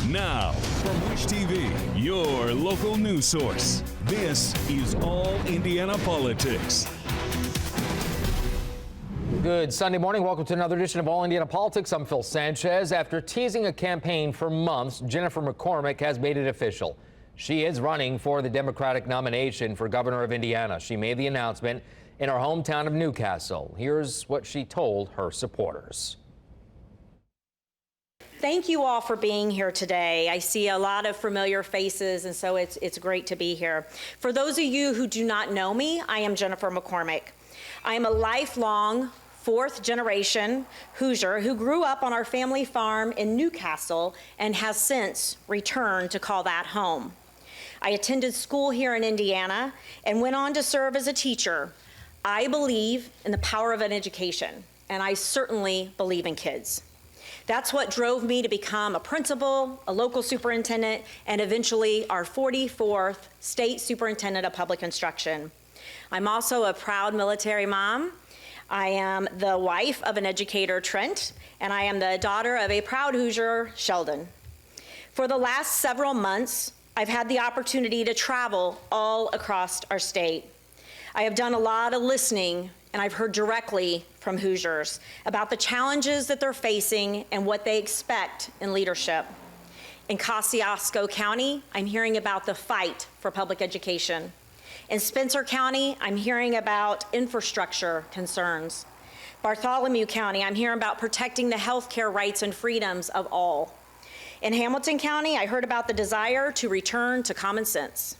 Now, from Wish TV, your local news source, this is All Indiana Politics. Good Sunday morning. Welcome to another edition of All Indiana Politics. I'm Phil Sanchez. After teasing a campaign for months, Jennifer McCormick has made it official. She is running for the Democratic nomination for governor of Indiana. She made the announcement in her hometown of Newcastle. Here's what she told her supporters. Thank you all for being here today. I see a lot of familiar faces, and so it's great to be here. For those of you who do not know me, I am Jennifer McCormick. I am a lifelong fourth-generation Hoosier who grew up on our family farm in Newcastle and has since returned to call that home. I attended school here in Indiana and went on to serve as a teacher. I believe in the power of an education, and I certainly believe in kids. That's what drove me to become a principal, a local superintendent, and eventually our 44th state superintendent of public instruction. I'm also a proud military mom. I am the wife of an educator, Trent, and I am the daughter of a proud Hoosier, Sheldon. For the last several months, I've had the opportunity to travel all across our state. I have done a lot of listening, and I've heard directly from Hoosiers about the challenges that they're facing and what they expect in leadership. In Kosciuszko County, I'm hearing about the fight for public education. In Spencer County, I'm hearing about infrastructure concerns. Bartholomew County, I'm hearing about protecting the healthcare rights and freedoms of all. In Hamilton County, I heard about the desire to return to common sense.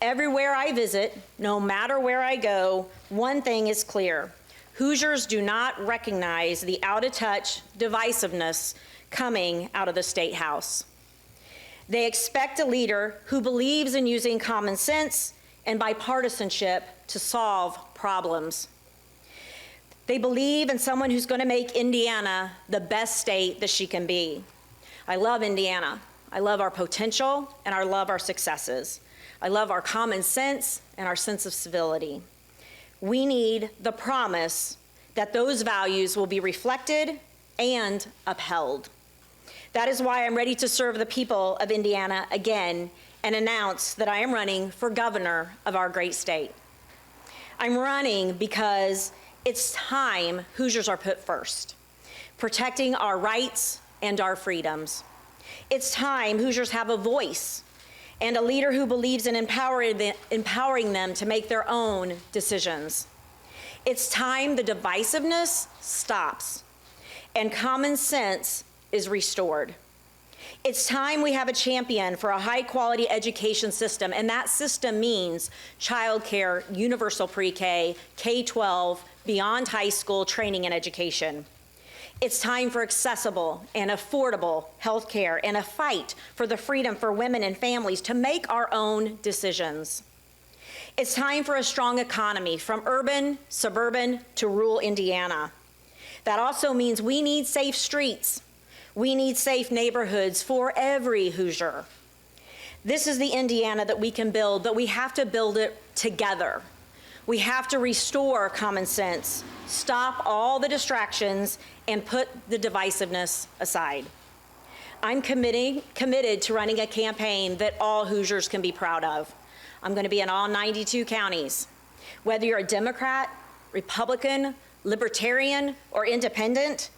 Everywhere I visit, no matter where I go, one thing is clear. Hoosiers do not recognize the out-of-touch divisiveness coming out of the State House. They expect a leader who believes in using common sense and bipartisanship to solve problems. They believe in someone who's going to make Indiana the best state that she can be. I love Indiana. I love our potential and I love our successes. I love our common sense and our sense of civility. We need the promise that those values will be reflected and upheld. That is why I'm ready to serve the people of Indiana again and announce that I am running for governor of our great state. I'm running because it's time Hoosiers are put first, protecting our rights and our freedoms. It's time Hoosiers have a voice and a leader who believes in empowering them to make their own decisions. It's time the divisiveness stops and common sense is restored. It's time we have a champion for a high-quality education system, and that system means childcare, universal pre-K, K-12, beyond high school training and education. It's time for accessible and affordable health care and a fight for the freedom for women and families to make our own decisions. It's time for a strong economy from urban, suburban to rural Indiana. That also means we need safe streets. We need safe neighborhoods for every Hoosier. This is the Indiana that we can build, but we have to build it together. We have to restore common sense, stop all the distractions, and put the divisiveness aside. I'm committed to running a campaign that all Hoosiers can be proud of. I'm going to be in all 92 counties. Whether you're a Democrat, Republican, Libertarian, or Independent,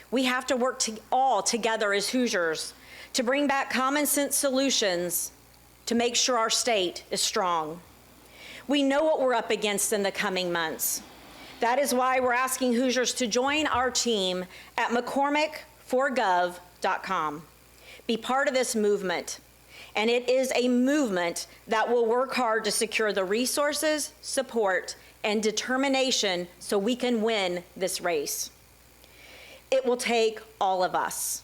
we have to work all together as Hoosiers to bring back common sense solutions to make sure our state is strong. We know what we're up against in the coming months. That is why we're asking Hoosiers to join our team at McCormick4Gov.com. Be part of this movement, and it is a movement that will work hard to secure the resources, support, and determination so we can win this race. It will take all of us.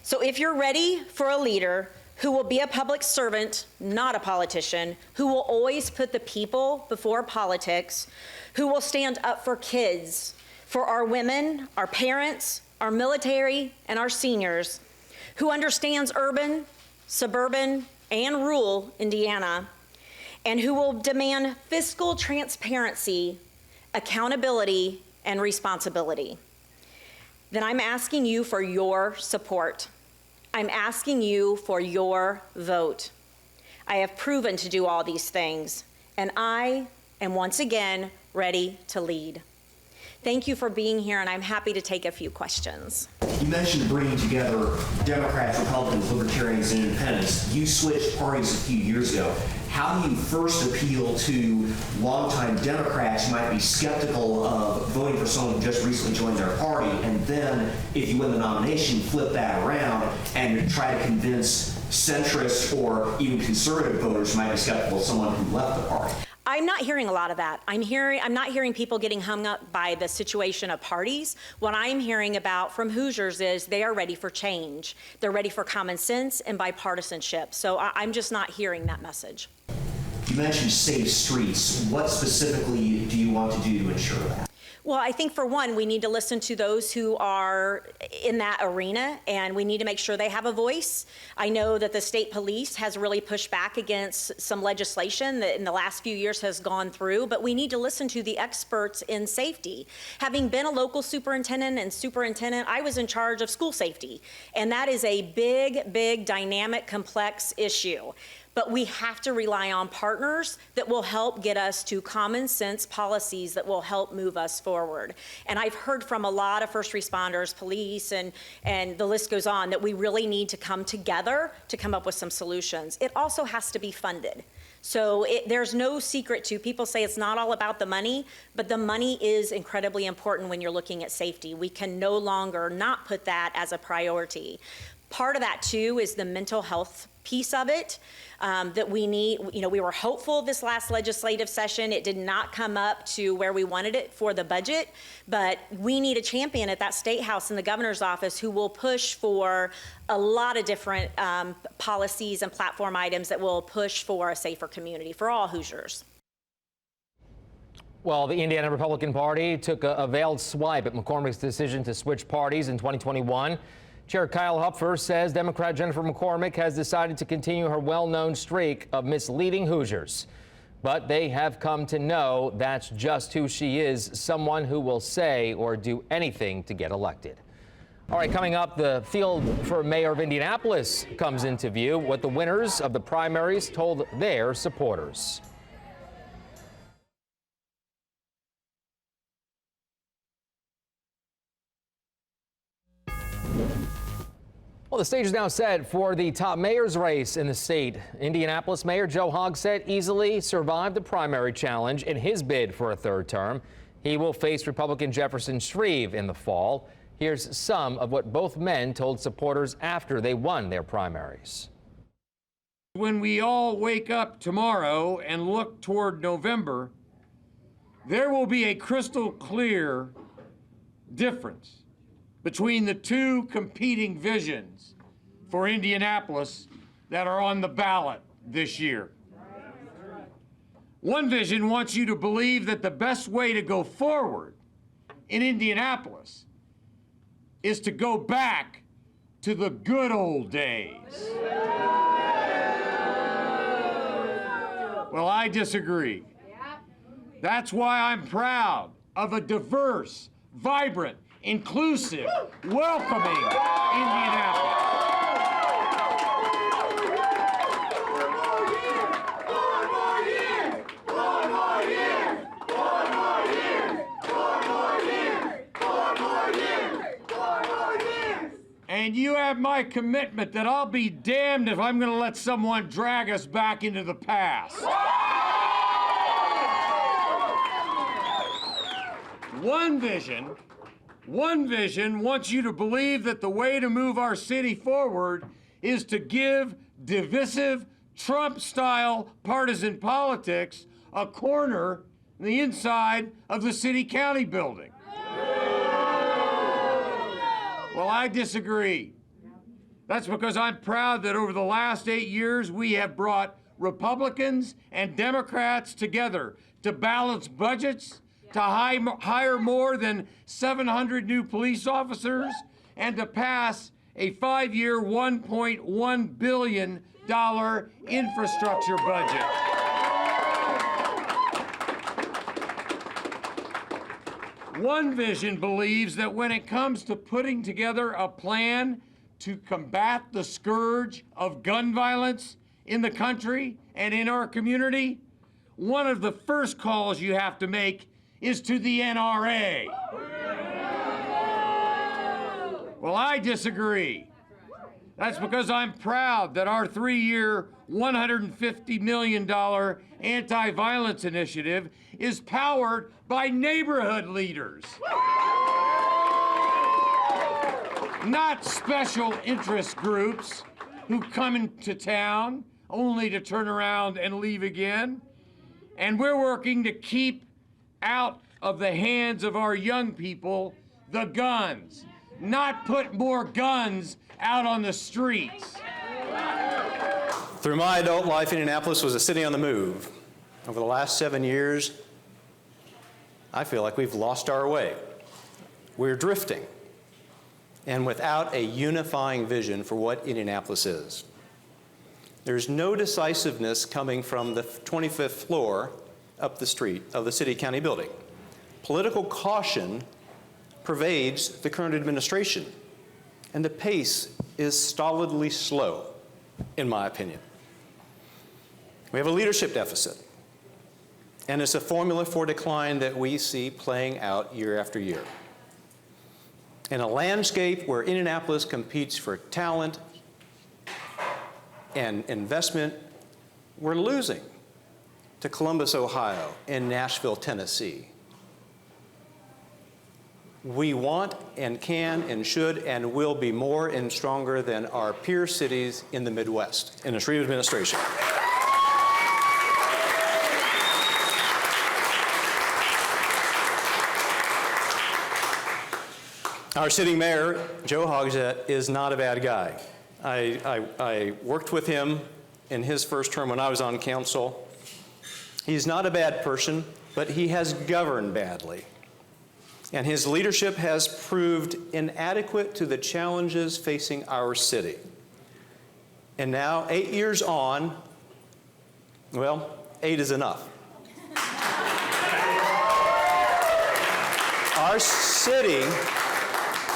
So if you're ready for a leader who will be a public servant, not a politician, who will always put the people before politics, who will stand up for kids, for our women, our parents, our military, and our seniors, who understands urban, suburban, and rural Indiana, and who will demand fiscal transparency, accountability, and responsibility, then I'm asking you for your support. I'm asking you for your vote. I have proven to do all these things, and I am once again ready to lead. Thank you for being here, and I'm happy to take a few questions. You mentioned bringing together Democrats, Republicans, Libertarians, and Independents. You switched parties a few years ago. How do you first appeal to longtime Democrats who might be skeptical of voting for someone who just recently joined their party, and then, if you win the nomination, flip that around and try to convince centrist or even conservative voters who might be skeptical of someone who left the party? I'm not hearing a lot of that. I'm not hearing people getting hung up by the situation of parties. What I'm hearing about from Hoosiers is they are ready for change. They're ready for common sense and bipartisanship. So I'm just not hearing that message. You mentioned safe streets. What specifically do you want to do to ensure that? Well, I think for one, we need to listen to those who are in that arena, and we need to make sure they have a voice. I know that the state police has really pushed back against some legislation that in the last few years has gone through, but we need to listen to the experts in safety. Having been a local superintendent, I was in charge of school safety, and that is a big, dynamic, complex issue. But we have to rely on partners that will help get us to common sense policies that will help move us forward. And I've heard from a lot of first responders, police, and the list goes on, that we really need to come together to come up with some solutions. It also has to be funded. So there's no secret to, people say it's not all about the money, but the money is incredibly important when you're looking at safety. We can no longer not put that as a priority. Part of that too is the mental health piece of it that we need. You know, we were hopeful this last legislative session. It did not come up to where we wanted it for the budget, but we need a champion at that State House and the governor's office who will push for a lot of different policies and platform items that will push for a safer community for all Hoosiers. Well, the Indiana Republican Party took a veiled swipe at McCormick's decision to switch parties in 2021. Chair Kyle Hupfer says Democrat Jennifer McCormick has decided to continue her well-known streak of misleading Hoosiers. But they have come to know that's just who she is, someone who will say or do anything to get elected. All right, coming up, the field for mayor of Indianapolis comes into view, what the winners of the primaries told their supporters. Well, the stage is now set for the top mayor's race in the state. Indianapolis Mayor Joe Hogsett easily survived the primary challenge in his bid for a third term. He will face Republican Jefferson Shreve in the fall. Here's some of what both men told supporters after they won their primaries. When we all wake up tomorrow and look toward November, there will be a crystal clear difference between the two competing visions for Indianapolis that are on the ballot this year. One vision wants you to believe that the best way to go forward in Indianapolis is to go back to the good old days. Well, I disagree. That's why I'm proud of a diverse, vibrant, inclusive, welcoming Indianapolis. And you have my commitment that I'll be damned if I'm going to let someone drag us back into the past. One vision wants you to believe that the way to move our city forward is to give divisive, Trump-style partisan politics a corner in the inside of the city-county building. Well, I disagree. That's because I'm proud that over the last 8 years, we have brought Republicans and Democrats together to balance budgets, to hire more than 700 new police officers, and to pass a 5-year, $1.1 billion infrastructure budget. One vision believes that when it comes to putting together a plan to combat the scourge of gun violence in the country and in our community, one of the first calls you have to make is to the NRA. Well, I disagree. That's because I'm proud that our 3-year, $150 million anti-violence initiative is powered by neighborhood leaders, not special interest groups who come into town only to turn around and leave again. And we're working to keep out of the hands of our young people the guns, not put more guns out on the streets. Through my adult life, Indianapolis was a city on the move. Over the last 7 years, I feel like we've lost our way. We're drifting, and without a unifying vision for what Indianapolis is. There's no decisiveness coming from the 25th floor up the street of the City County building. Political caution pervades the current administration, and the pace is stolidly slow, in my opinion. We have a leadership deficit, and it's a formula for decline that we see playing out year after year. In a landscape where Indianapolis competes for talent and investment, we're losing to Columbus, Ohio, and Nashville, Tennessee. We want and can and should and will be more and stronger than our peer cities in the Midwest in this re-administration. Our sitting mayor, Joe Hogsett, is not a bad guy. I worked with him in his first term when I was on council. He's not a bad person, but he has governed badly. And his leadership has proved inadequate to the challenges facing our city. And now, 8 years on, well, 8 is enough. Our city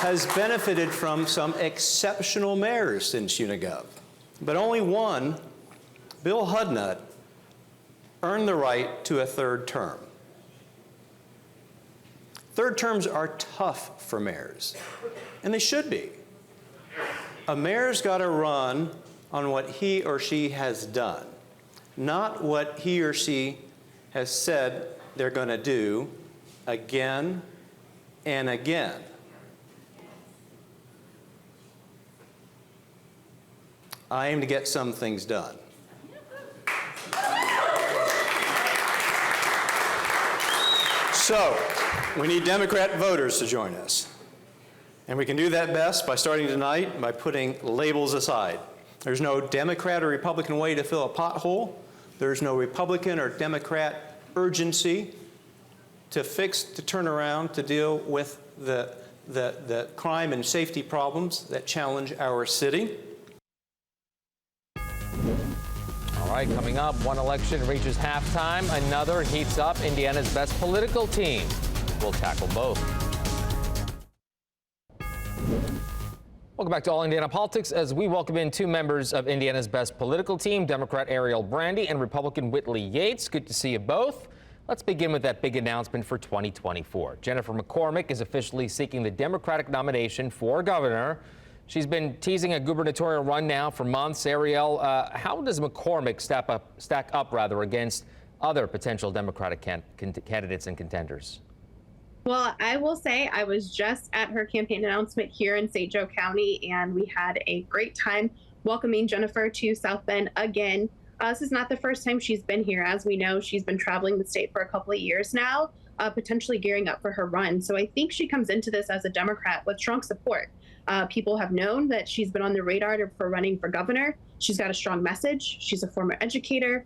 has benefited from some exceptional mayors since Unigov, but only one, Bill Hudnut, earned the right to a third term. Third terms are tough for mayors, and they should be. A mayor's got to run on what he or she has done, not what he or she has said they're going to do again and again. I aim to get some things done. So, we need Democrat voters to join us. And we can do that best by starting tonight by putting labels aside. There's no Democrat or Republican way to fill a pothole. There's no Republican or Democrat urgency to fix, to turn around, to deal with the crime and safety problems that challenge our city. All right, coming up, one election reaches halftime, another heats up Indiana's best political team. We'll tackle both. Welcome back to All Indiana Politics as we welcome in two members of Indiana's best political team, Democrat Ariel Brandy and Republican Whitley Yates. Good to see you both. Let's begin with that big announcement for 2024. Jennifer McCormick is officially seeking the Democratic nomination for governor. She's been teasing a gubernatorial run now for months. Ariel, how does McCormick stack up against other potential Democratic candidates and contenders? Well, I will say I was just at her campaign announcement here in St. Joe County, and we had a great time welcoming Jennifer to South Bend again. This is not the first time she's been here. As we know, she's been traveling the state for a couple of years now, potentially gearing up for her run. So I think she comes into this as a Democrat with strong support. People have known that she's been on the radar for running for governor. She's got a strong message. She's a former educator.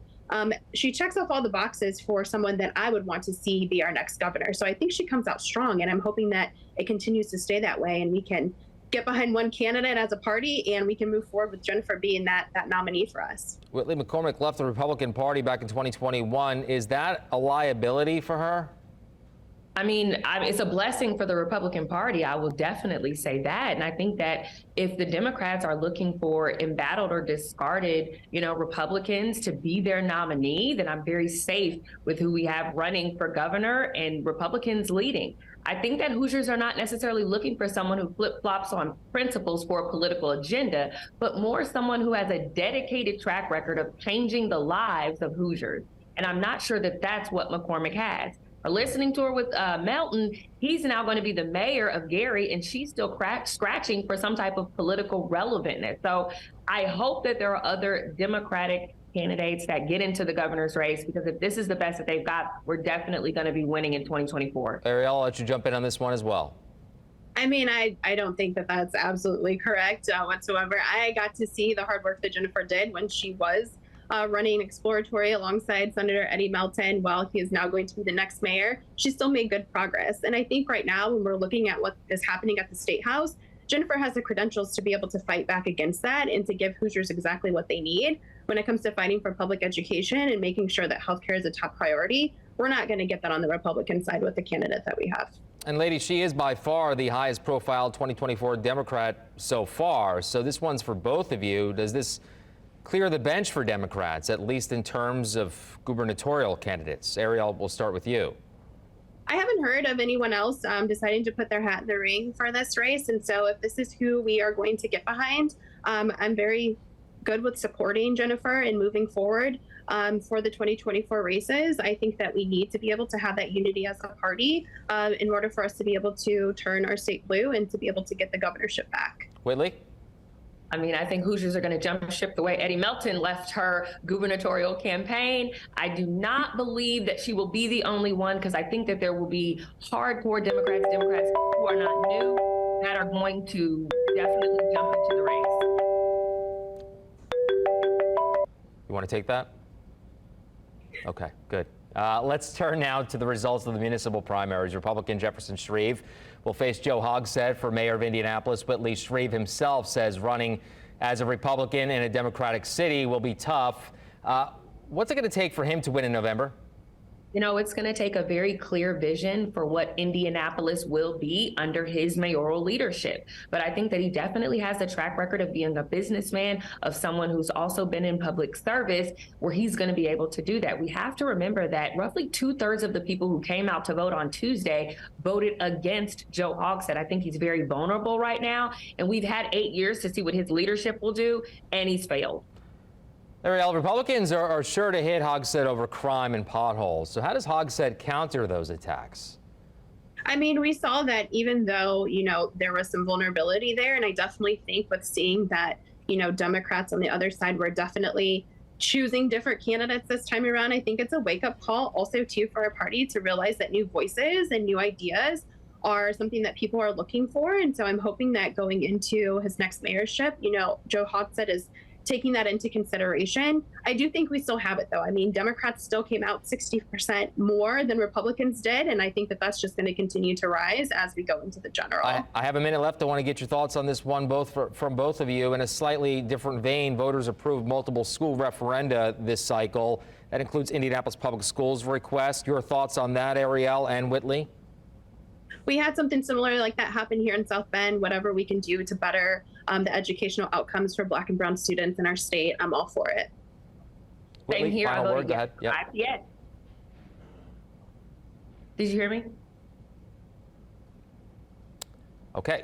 She checks off all the boxes for someone that I would want to see be our next governor. So I think she comes out strong, and I'm hoping that it continues to stay that way, and we can get behind one candidate as a party, and we can move forward with Jennifer being that nominee for us. Whitley McCormick left the Republican Party back in 2021. Is that a liability for her? I mean, it's a blessing for the Republican Party. I will definitely say that. And I think that if the Democrats are looking for embattled or discarded, Republicans to be their nominee, then I'm very safe with who we have running for governor and Republicans leading. I think that Hoosiers are not necessarily looking for someone who flip-flops on principles for a political agenda, but more someone who has a dedicated track record of changing the lives of Hoosiers. And I'm not sure that that's what McCormick has. Listening to her with Melton, he's now going to be the mayor of Gary, and she's still scratching for some type of political relevantness. So I hope that there are other Democratic candidates that get into the governor's race, because if this is the best that they've got, we're definitely going to be winning in 2024. Ariel, I'll let you jump in on this one as well. I mean, I don't think that that's absolutely correct whatsoever. I got to see the hard work that Jennifer did when she was running exploratory alongside Senator Eddie Melton while he is now going to be the next mayor. She still made good progress. And I think right now, when we're looking at what is happening at the State House, Jennifer has the credentials to be able to fight back against that and to give Hoosiers exactly what they need when it comes to fighting for public education and making sure that healthcare is a top priority. We're not going to get that on the Republican side with the candidate that we have. And ladies, she is by far the highest profile 2024 Democrat so far. So this one's for both of you. Does this clear the bench for Democrats, at least in terms of gubernatorial candidates? Ariel, we'll start with you. I haven't heard of anyone else deciding to put their hat in the ring for this race. And so if this is who we are going to get behind, I'm very good with supporting Jennifer and moving forward for the 2024 races. I think that we need to be able to have that unity as a party in order for us to be able to turn our state blue and to be able to get the governorship back. Whitley? I mean, I think Hoosiers are going to jump ship the way Eddie Melton left her gubernatorial campaign. I do not believe that she will be the only one, because I think that there will be hardcore Democrats who are not new, that are going to definitely jump into the race. You want to take that? Okay, good. Let's turn now to the results of the municipal primaries. Republican Jefferson Shreve will face Joe Hogsett for mayor of Indianapolis. Whitley, Shreve himself says running as a Republican in a Democratic city will be tough. What's it going to take for him to win in November? It's going to take a very clear vision for what Indianapolis will be under his mayoral leadership. But I think that he definitely has the track record of being a businessman, of someone who's also been in public service, where he's going to be able to do that. We have to remember that roughly 2/3 of the people who came out to vote on Tuesday voted against Joe Hogsett. I think he's very vulnerable right now, and we've had 8 years to see what his leadership will do, and he's failed. Ariel, Republicans are sure to hit Hogsett over crime and potholes. So how does Hogsett counter those attacks? I mean, we saw that even though, there was some vulnerability there. And I definitely think with seeing that, Democrats on the other side were definitely choosing different candidates this time around, I think it's a wake-up call also, too, for our party to realize that new voices and new ideas are something that people are looking for. And so I'm hoping that going into his next mayorship, Joe Hogsett is taking that into consideration. I do think we still have it, though. I mean, Democrats still came out 60% more than Republicans did, and I think that that's just going to continue to rise as we go into the general. I have a minute left. I want to get your thoughts on this one, from both of you. In a slightly different vein, voters approved multiple school referenda this cycle. That includes Indianapolis Public Schools request. Your thoughts on that, Ariel and Whitley? We had something similar like that happen here in South Bend. Whatever we can do to better the educational outcomes for Black and brown students in our state, I'm all for it. Same here. I voted yes. Yep. Yes. Did you hear me? Okay.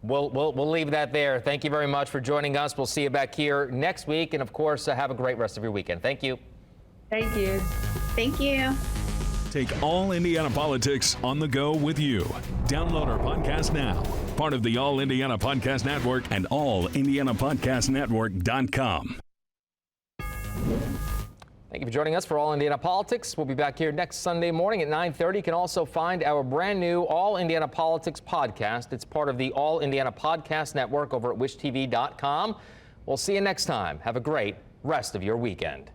We'll leave that there. Thank you very much for joining us. We'll see you back here next week. And of course, have a great rest of your weekend. Thank you. Thank you. Thank you. Take All Indiana Politics on the go with you. Download our podcast now. Part of the All Indiana Podcast Network and allindianapodcastnetwork.com. Thank you for joining us for All Indiana Politics. We'll be back here next Sunday morning at 9:30. You can also find our brand new All Indiana Politics podcast. It's part of the All Indiana Podcast Network over at wishtv.com. We'll see you next time. Have a great rest of your weekend.